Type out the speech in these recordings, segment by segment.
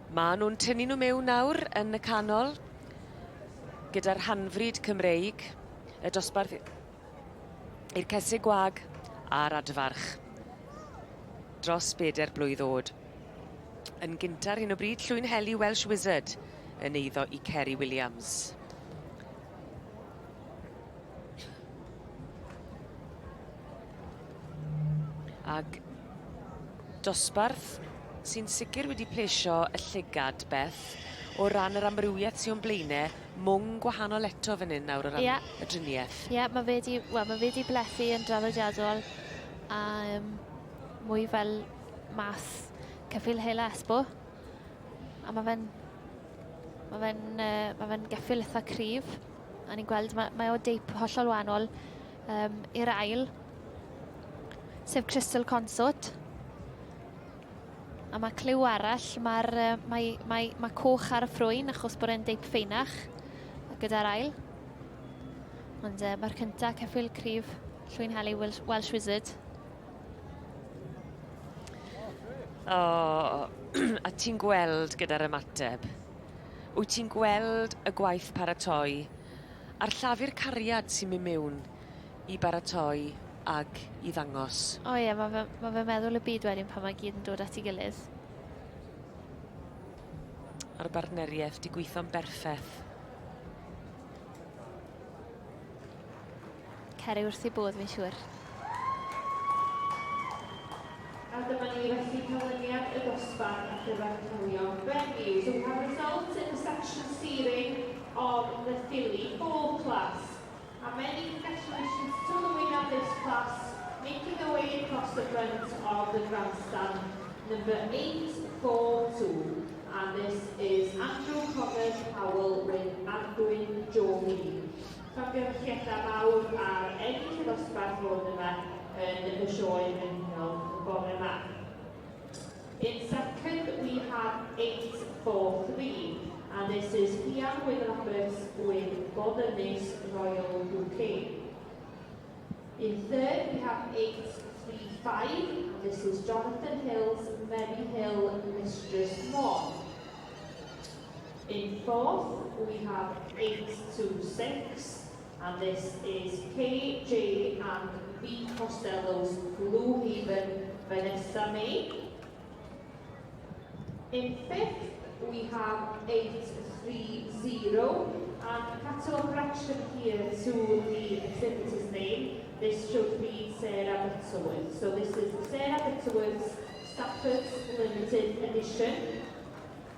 Ma nhw'n tynnu nhw mewn nawr yn y canol gyda'r Rhanfrid Cymreig, y dosbarth i'r Caseg Wag a'r adfarch dros 4 blwydd o'd. Yn gynta'r hyn o bryd llwyn heli Welsh Wizard yn eiddo i Ceri Williams. Ag dosbarth sy'n sicr wedi plesio y llygad Beth o ran yr amrywiaeth sy'n blaenau, mwng gwahanol eto fan hyn nawr o ran y driniaeth. Ie, mae fe wedi blethu yn draddodiadol a mwy fel math Ceffyl Hela Esbo. A mae fe'n geffyl eitha cryf. A ni'n gweld mae o deip hollol wahanol i'r ail, sef Crystal Consort. A mae cliw arall, mae coch ar y ffrwyn achos bod e'n deip ffeinach gyda'r ail. Ond mae'r cyntaf Ceffyl cryf llwyn heli Welsh Wizard. A ti'n gweld gyda'r ymateb, wyt ti'n gweld y gwaith paratoi a'r llafur cariad sy'n mynd mewn i baratoi ag i ddangos. O ie, mae fe meddwl y byd wedyn pan mae gyd yn dod at ei gilydd. A'r bartneriaeth di gweithio'n berffeth. Ceri wrth ei bodd, fi'n siŵr. A dyma ni felly canlyniad y dosbarth ar gyfer cynhalion venues. So we have results in the section steering of the filly 4 class. And many congratulations to the winner of this class, making their way across the front of the grandstand, number 842. And this is Andrew Connors Powell with Adwyn Jolie. Llongyfarchiadau mawr ar ennill y dosbarth hwn yma yn y sioe yn y bore yma. In second, we have 843. And this is Ian Roberts with Godyness Royal Bouquet. In third, we have 835, and this is Jonathan Hill's Merry Hill Mistress Mon. In fourth, we have 826, and this is KJ and B Costello's Blue Haven Vanessa May. In fifth, we have 830, and capital correction here to the exhibitor's name. This should be Sarah Butterworth. So this is Sarah Butterworth's Stafford Limited Edition.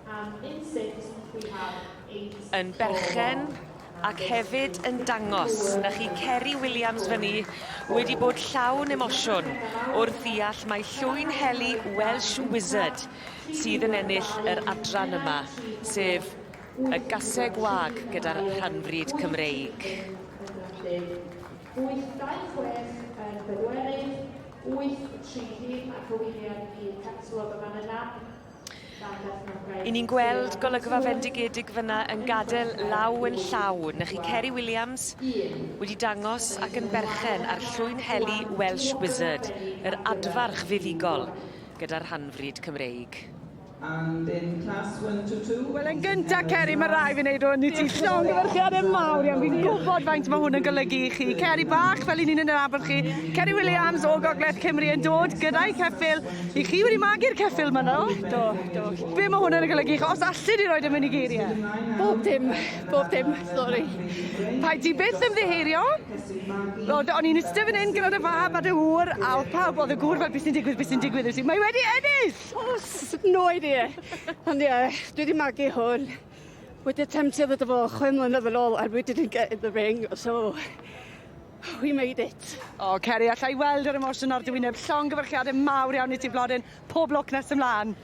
And in sixth, we have 840. Yn berchen ac hefyd yn dangos, na chi Ceri Williams fyny wedi bod llawn emosiwn wrth ddeall mae llwyn heli Welsh Wizard sydd yn ennill yr adran yma, sef y Caseg Wag gyda'r Rhanfrid Cymreig. 826 yn bedwerydd, 830 ac wyliad i'r catalog yma yna. I ni'n gweld golygfa fendigedig fyna yn gadael law yn llaw. Na chi Ceri Williams wedi dangos ac yn berchen ar llwyn heli Welsh Wizard, yr adfarch fuddugol gyda'r Rhanfrid Cymreig. And in class 1 to 2... Wel, yn gyntaf, Ceri, mae rai fi'n neud hwn i ti llongyfarchiadau mawr iawn. Fi'n gwybod faint mae hwn yn golygu i chi. Ceri bach, fel i ni'n yn nabod chi. Ceri Williams o Gogledd Cymru yn dod gyda'i ceffyl. I chi wedi magu'r ceffyl ma, no? Do. Be mae hwn yn golygu chi? Os allai di roed yn mynd i geiriau? Bob dim, sori. Pa di beth ymddiheirio? O'n i'n ystod fan hyn gyda'r fab a dy hŵr, a oedd pawb oedd y gŵr fel beth sy'n digwydd. Mae wedi ennill! No idea. Ond ie, dwi wedi magu hwn. Wedi attempted iddo fo 6 mlynedd yn ôl, and we didn't get in the ring, so we made it. O, Ceri, allai weld yr emosiwn ar dy wyneb. Llongyfarchiadau mawr iawn i ti Blodyn. Pob lwc nes ymlaen.